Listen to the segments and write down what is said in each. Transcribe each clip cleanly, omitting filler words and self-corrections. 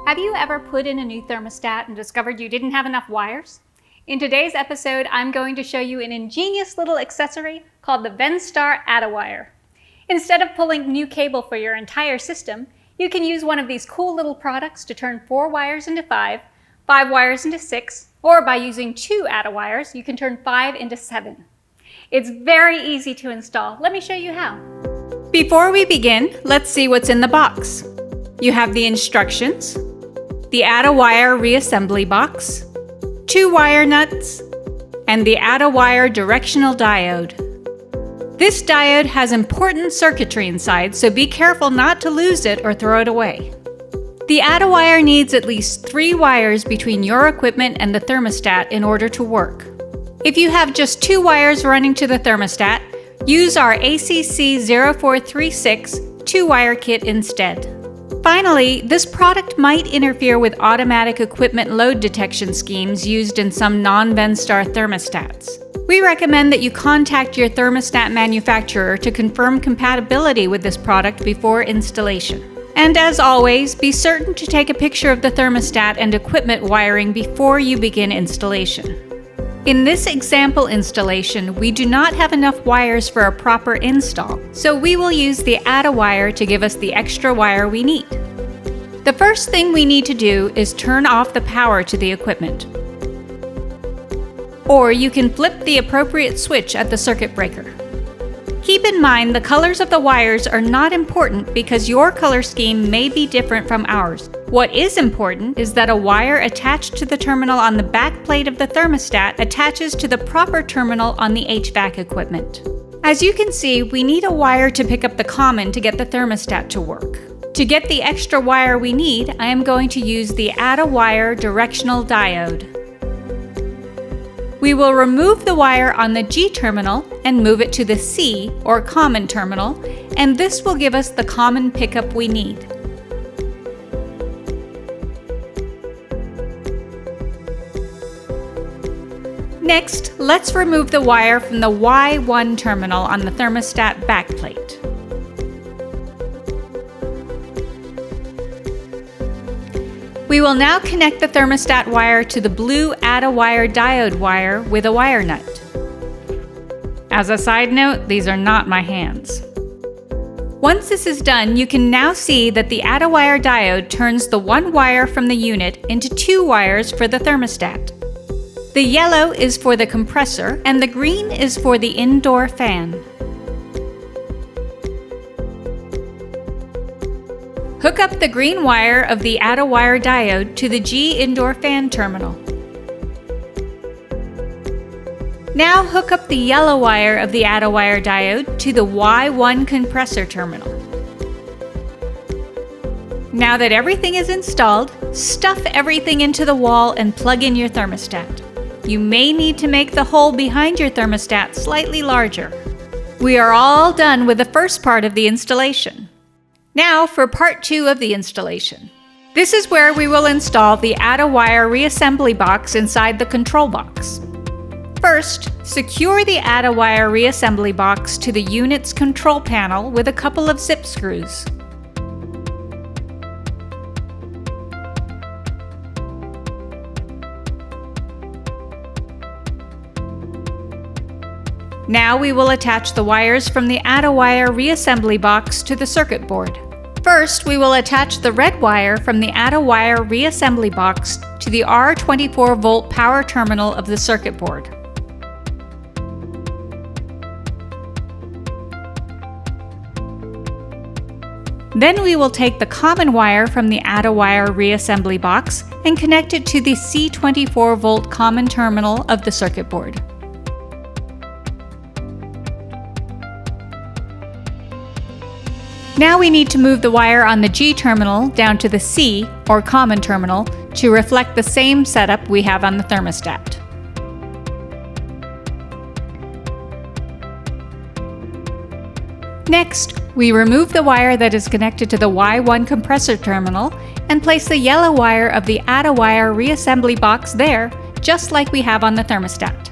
Have you ever put in a new thermostat and discovered you didn't have enough wires? In today's episode, I'm going to show you an ingenious little accessory called the Venstar Add-A-Wire. Instead of pulling new cable for your entire system, you can use one of these cool little products to turn 4 wires into 5, 5 wires into 6, or by using 2 Add-A-Wires, you can turn 5 into 7. It's very easy to install. Let me show you how. Before we begin, let's see what's in the box. You have the instructions, the Add-A-Wire reassembly box, 2 wire nuts, and the Add-A-Wire directional diode. This diode has important circuitry inside, so be careful not to lose it or throw it away. The Add-A-Wire needs at least 3 wires between your equipment and the thermostat in order to work. If you have just 2 wires running to the thermostat, use our ACC 0436 2-wire kit instead. Finally, this product might interfere with automatic equipment load detection schemes used in some non-Venstar thermostats. We recommend that you contact your thermostat manufacturer to confirm compatibility with this product before installation. And as always, be certain to take a picture of the thermostat and equipment wiring before you begin installation. In this example installation, we do not have enough wires for a proper install, so we will use the Add-A-Wire to give us the extra wire we need. The first thing we need to do is turn off the power to the equipment. Or you can flip the appropriate switch at the circuit breaker. Keep in mind the colors of the wires are not important because your color scheme may be different from ours. What is important is that a wire attached to the terminal on the back plate of the thermostat attaches to the proper terminal on the HVAC equipment. As you can see, we need a wire to pick up the common to get the thermostat to work. To get the extra wire we need, I am going to use the Add-A-Wire directional diode. We will remove the wire on the G terminal and move it to the C, or common terminal, and this will give us the common pickup we need. Next, let's remove the wire from the Y1 terminal on the thermostat backplate. We will now connect the thermostat wire to the blue Add-A-Wire diode wire with a wire nut. As a side note, these are not my hands. Once this is done, you can now see that the Add-A-Wire diode turns the 1 wire from the unit into 2 wires for the thermostat. The yellow is for the compressor and the green is for the indoor fan. Hook up the green wire of the Add-A-Wire diode to the G indoor fan terminal. Now hook up the yellow wire of the Add-A-Wire diode to the Y1 compressor terminal. Now that everything is installed, stuff everything into the wall and plug in your thermostat. You may need to make the hole behind your thermostat slightly larger. We are all done with the first part of the installation. Now for part 2 of the installation. This is where we will install the Add-A-Wire reassembly box inside the control box. First, secure the Add-A-Wire reassembly box to the unit's control panel with a couple of zip screws. Now we will attach the wires from the Add-A-Wire reassembly box to the circuit board. First, we will attach the red wire from the Add-A-Wire reassembly box to the R24-volt power terminal of the circuit board. Then we will take the common wire from the Add-A-Wire reassembly box and connect it to the C24-volt common terminal of the circuit board. Now we need to move the wire on the G terminal down to the C, or common terminal, to reflect the same setup we have on the thermostat. Next, we remove the wire that is connected to the Y1 compressor terminal and place the yellow wire of the Add-A-Wire reassembly box there, just like we have on the thermostat.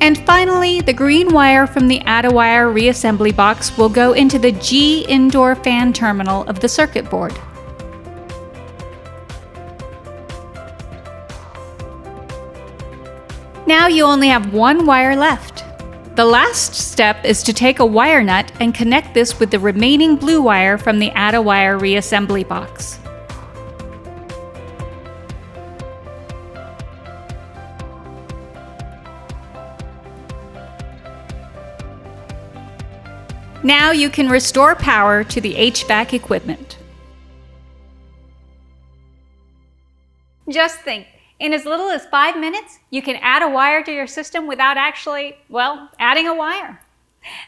And finally, the green wire from the Add-A-Wire reassembly box will go into the G indoor fan terminal of the circuit board. Now you only have one wire left. The last step is to take a wire nut and connect this with the remaining blue wire from the Add-A-Wire reassembly box. Now you can restore power to the HVAC equipment. Just think, in as little as 5 minutes, you can add a wire to your system without actually, well, adding a wire.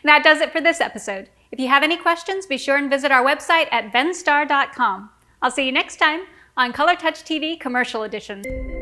That does it for this episode. If you have any questions, be sure and visit our website at venstar.com. I'll see you next time on Color Touch TV Commercial Edition.